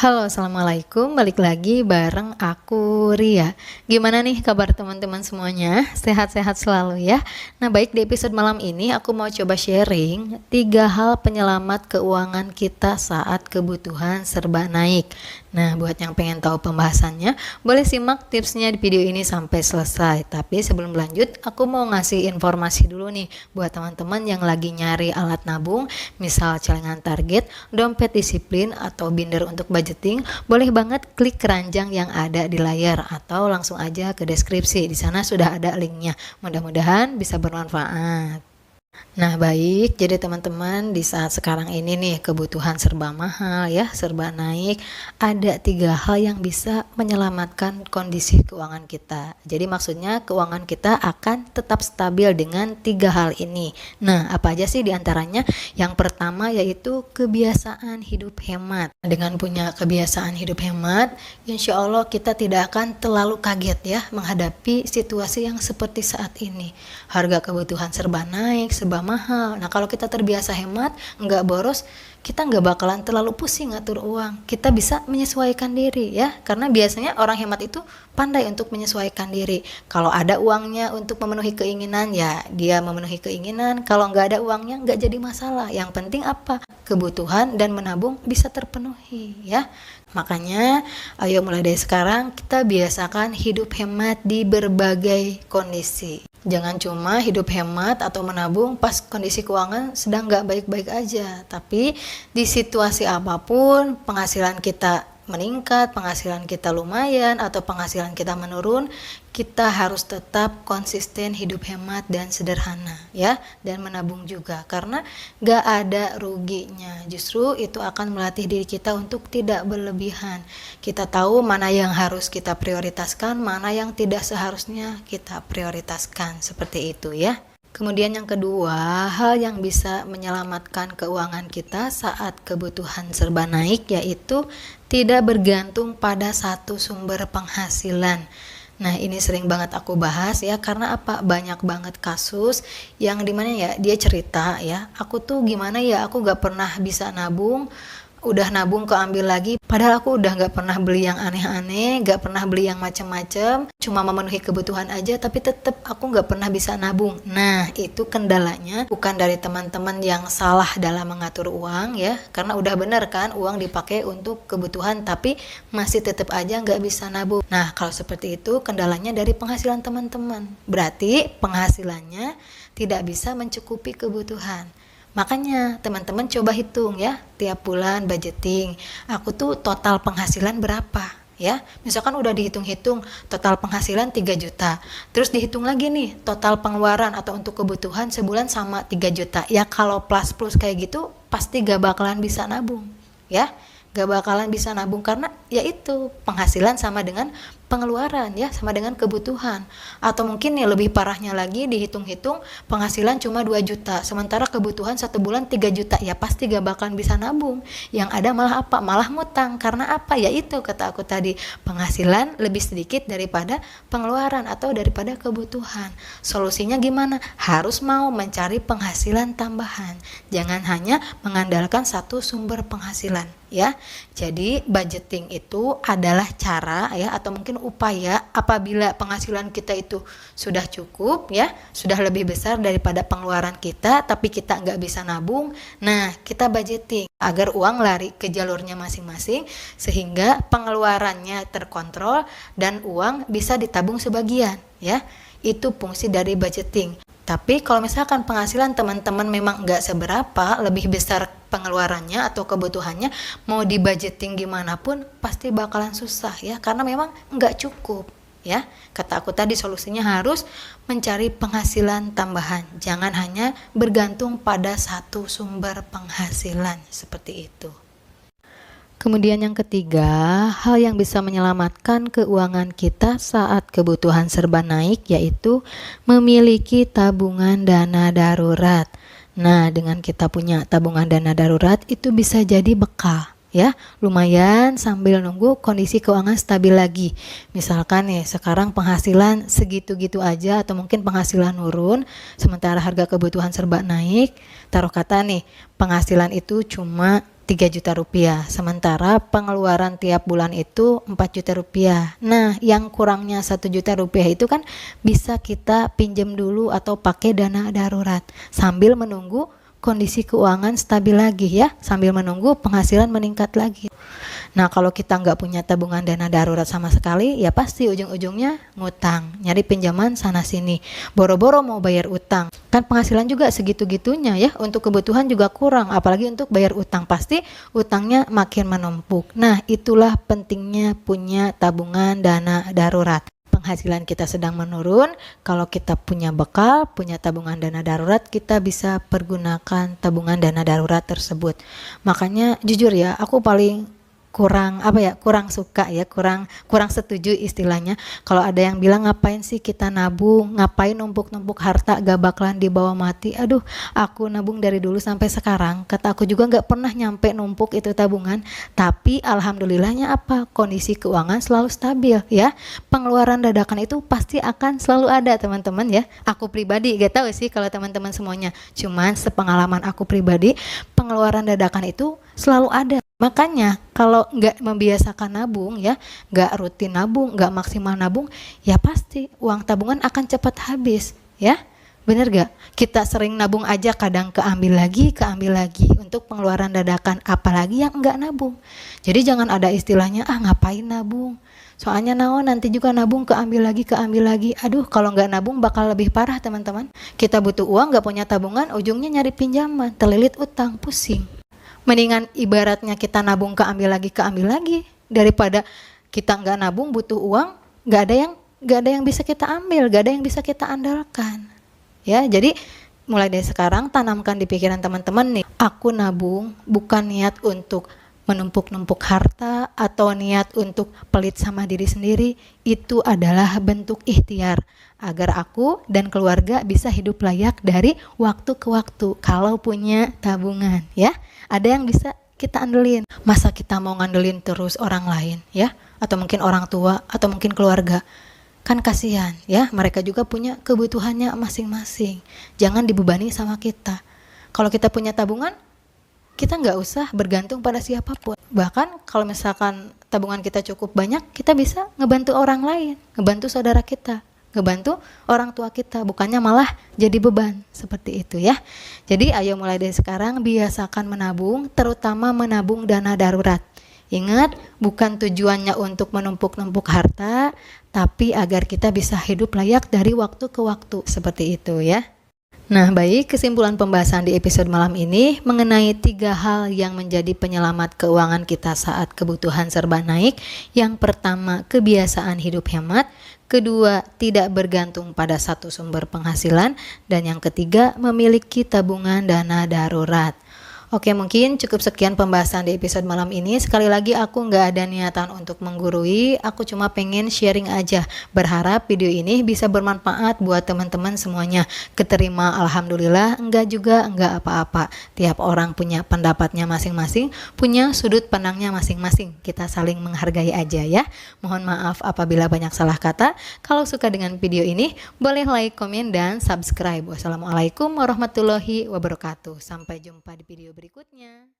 Halo, assalamualaikum. Balik lagi bareng aku Ria. Gimana nih kabar teman-teman semuanya? Sehat-sehat selalu ya. Nah, baik, di episode malam ini aku mau coba sharing 3 hal penyelamat keuangan kita saat kebutuhan serba naik. Nah, buat yang pengen tahu pembahasannya, boleh simak tipsnya di video ini sampai selesai. Tapi sebelum lanjut, aku mau ngasih informasi dulu nih buat teman-teman yang lagi nyari alat nabung, misal celengan target, dompet disiplin, atau binder untuk budgeting. Boleh banget klik keranjang yang ada di layar atau langsung aja ke deskripsi. Di sana sudah ada linknya. Mudah-mudahan bisa bermanfaat. Nah, baik, jadi teman-teman, di saat sekarang ini nih kebutuhan serba mahal ya, serba naik. Ada 3 hal yang bisa menyelamatkan kondisi keuangan kita. Jadi maksudnya keuangan kita akan tetap stabil dengan 3 hal ini. Nah, apa aja sih diantaranya? Yang pertama yaitu kebiasaan hidup hemat. Dengan punya kebiasaan hidup hemat, insya Allah kita tidak akan terlalu kaget ya menghadapi situasi yang seperti saat ini. Harga kebutuhan serba naik, serba mahal. Nah, kalau kita terbiasa hemat, nggak boros, kita nggak bakalan terlalu pusing ngatur uang. Kita bisa menyesuaikan diri ya, karena biasanya orang hemat itu pandai untuk menyesuaikan diri. Kalau ada uangnya untuk memenuhi keinginan, ya dia memenuhi keinginan. Kalau nggak ada uangnya, nggak jadi masalah. Yang penting apa? Kebutuhan dan menabung bisa terpenuhi ya. Makanya ayo mulai dari sekarang kita biasakan hidup hemat di berbagai kondisi. Jangan cuma hidup hemat atau menabung pas kondisi keuangan sedang nggak baik-baik aja. Tapi di situasi apapun, penghasilan kita meningkat, penghasilan kita lumayan, atau penghasilan kita menurun, kita harus tetap konsisten hidup hemat dan sederhana ya, dan menabung juga, karena gak ada ruginya. Justru itu akan melatih diri kita untuk tidak berlebihan. Kita tahu mana yang harus kita prioritaskan, mana yang tidak seharusnya kita prioritaskan, seperti itu ya. Kemudian yang kedua, hal yang bisa menyelamatkan keuangan kita saat kebutuhan serba naik yaitu tidak bergantung pada satu sumber penghasilan. Nah, ini sering banget aku bahas ya, karena apa? Banyak banget kasus yang dimana ya dia cerita ya, aku tuh gimana ya, aku gak pernah bisa nabung, udah nabung keambil lagi, padahal aku udah gak pernah beli yang aneh-aneh, gak pernah beli yang macem-macem, cuma memenuhi kebutuhan aja, tapi tetep aku gak pernah bisa nabung. Nah, itu kendalanya bukan dari teman-teman yang salah dalam mengatur uang ya, karena udah bener kan uang dipakai untuk kebutuhan, tapi masih tetep aja gak bisa nabung. Nah, kalau seperti itu kendalanya dari penghasilan teman-teman, berarti penghasilannya tidak bisa mencukupi kebutuhan. Makanya teman-teman coba hitung ya, tiap bulan budgeting, aku tuh total penghasilan berapa ya. Misalkan udah dihitung-hitung total penghasilan 3 juta, terus dihitung lagi nih total pengeluaran atau untuk kebutuhan sebulan sama 3 juta. Ya kalau plus kayak gitu pasti gak bakalan bisa nabung ya, gak bakalan bisa nabung, karena yaitu penghasilan sama dengan pengeluaran ya, sama dengan kebutuhan. Atau mungkin nih lebih parahnya lagi, dihitung-hitung penghasilan cuma 2 juta sementara kebutuhan 1 bulan 3 juta, ya pasti gak bakalan bisa nabung. Yang ada malah apa? Malah ngutang. Karena apa? Ya itu kata aku tadi, penghasilan lebih sedikit daripada pengeluaran atau daripada kebutuhan. Solusinya gimana? Harus mau mencari penghasilan tambahan, jangan hanya mengandalkan satu sumber penghasilan ya. Jadi budgeting itu adalah cara ya, atau mungkin upaya apabila penghasilan kita itu sudah cukup ya, sudah lebih besar daripada pengeluaran kita, tapi kita nggak bisa nabung. Nah, kita budgeting agar uang lari ke jalurnya masing-masing, sehingga pengeluarannya terkontrol dan uang bisa ditabung sebagian ya. Itu fungsi dari budgeting. Tapi kalau misalkan penghasilan teman-teman memang nggak seberapa, lebih besar pengeluarannya atau kebutuhannya, mau di budgeting gimana pun pasti bakalan susah ya, karena memang nggak cukup ya. Kata aku tadi, solusinya harus mencari penghasilan tambahan, jangan hanya bergantung pada satu sumber penghasilan, seperti itu. Kemudian yang ketiga, hal yang bisa menyelamatkan keuangan kita saat kebutuhan serba naik yaitu memiliki tabungan dana darurat. Nah, dengan kita punya tabungan dana darurat itu bisa jadi bekal ya, lumayan sambil nunggu kondisi keuangan stabil lagi. Misalkan nih sekarang penghasilan segitu-gitu aja atau mungkin penghasilan nurun sementara harga kebutuhan serba naik. Taruh kata nih penghasilan itu cuma 3 juta rupiah. Sementara pengeluaran tiap bulan itu 4 juta rupiah. Nah, yang kurangnya 1 juta rupiah itu kan bisa kita pinjam dulu atau pakai dana darurat sambil menunggu kondisi keuangan stabil lagi ya, sambil menunggu penghasilan meningkat lagi. Nah, kalau kita nggak punya tabungan dana darurat sama sekali, ya pasti ujung-ujungnya ngutang, nyari pinjaman sana sini, boro-boro mau bayar utang. Kan penghasilan juga segitu-gitunya ya, untuk kebutuhan juga kurang, apalagi untuk bayar utang, pasti utangnya makin menumpuk. Nah, itulah pentingnya punya tabungan dana darurat. Penghasilan kita sedang menurun, kalau kita punya bekal, punya tabungan dana darurat, kita bisa pergunakan tabungan dana darurat tersebut. Makanya jujur ya, aku paling kurang suka ya, kurang setuju istilahnya kalau ada yang bilang ngapain sih kita nabung, ngapain numpuk-numpuk harta gak bakalan dibawa mati. Aduh, aku nabung dari dulu sampai sekarang, kata aku juga gak pernah nyampe numpuk itu tabungan, tapi alhamdulillahnya apa, kondisi keuangan selalu stabil ya. Pengeluaran dadakan itu pasti akan selalu ada teman-teman ya. Aku pribadi gak tahu sih kalau teman-teman semuanya, cuman sepengalaman aku pribadi, pengeluaran dadakan itu selalu ada. Makanya kalau nggak membiasakan nabung ya, nggak rutin nabung, nggak maksimal nabung, ya pasti uang tabungan akan cepat habis ya. Bener gak? Kita sering nabung aja kadang keambil lagi untuk pengeluaran dadakan, apalagi yang nggak nabung. Jadi jangan ada istilahnya ngapain nabung, soalnya naon nanti juga nabung keambil lagi. Aduh, kalau nggak nabung bakal lebih parah teman-teman. Kita butuh uang, nggak punya tabungan, ujungnya nyari pinjaman, terlilit utang, pusing. Mendingan ibaratnya kita nabung keambil lagi daripada kita nggak nabung, butuh uang, nggak ada yang bisa kita ambil, nggak ada yang bisa kita andalkan ya. Jadi mulai dari sekarang tanamkan di pikiran teman-teman nih, aku nabung bukan niat untuk menumpuk-numpuk harta atau niat untuk pelit sama diri sendiri. Itu adalah bentuk ikhtiar agar aku dan keluarga bisa hidup layak dari waktu ke waktu kalau punya tabungan ya. Ada yang bisa kita andelin. Masa kita mau ngandelin terus orang lain ya, atau mungkin orang tua atau mungkin keluarga, kan kasihan ya, mereka juga punya kebutuhannya masing-masing. Jangan dibebani sama kita. Kalau kita punya tabungan, kita nggak usah bergantung pada siapapun. Bahkan kalau misalkan tabungan kita cukup banyak, kita bisa ngebantu orang lain, ngebantu saudara kita, ngebantu orang tua kita, bukannya malah jadi beban seperti itu ya. Jadi ayo mulai dari sekarang biasakan menabung, terutama menabung dana darurat. Ingat, bukan tujuannya untuk menumpuk-numpuk harta, tapi agar kita bisa hidup layak dari waktu ke waktu, seperti itu ya. Nah, baik, kesimpulan pembahasan di episode malam ini mengenai 3 hal yang menjadi penyelamat keuangan kita saat kebutuhan serba naik. Yang pertama, kebiasaan hidup hemat. Kedua, tidak bergantung pada satu sumber penghasilan. Dan yang ketiga, memiliki tabungan dana darurat. Oke, mungkin cukup sekian pembahasan di episode malam ini. Sekali lagi aku nggak ada niatan untuk menggurui, aku cuma pengen sharing aja. Berharap video ini bisa bermanfaat buat teman-teman semuanya. Keterima alhamdulillah, enggak juga enggak apa-apa. Tiap orang punya pendapatnya masing-masing, punya sudut pandangnya masing-masing. Kita saling menghargai aja ya. Mohon maaf apabila banyak salah kata. Kalau suka dengan video ini, boleh like, komen, dan subscribe. Wassalamualaikum warahmatullahi wabarakatuh. Sampai jumpa di video berikutnya.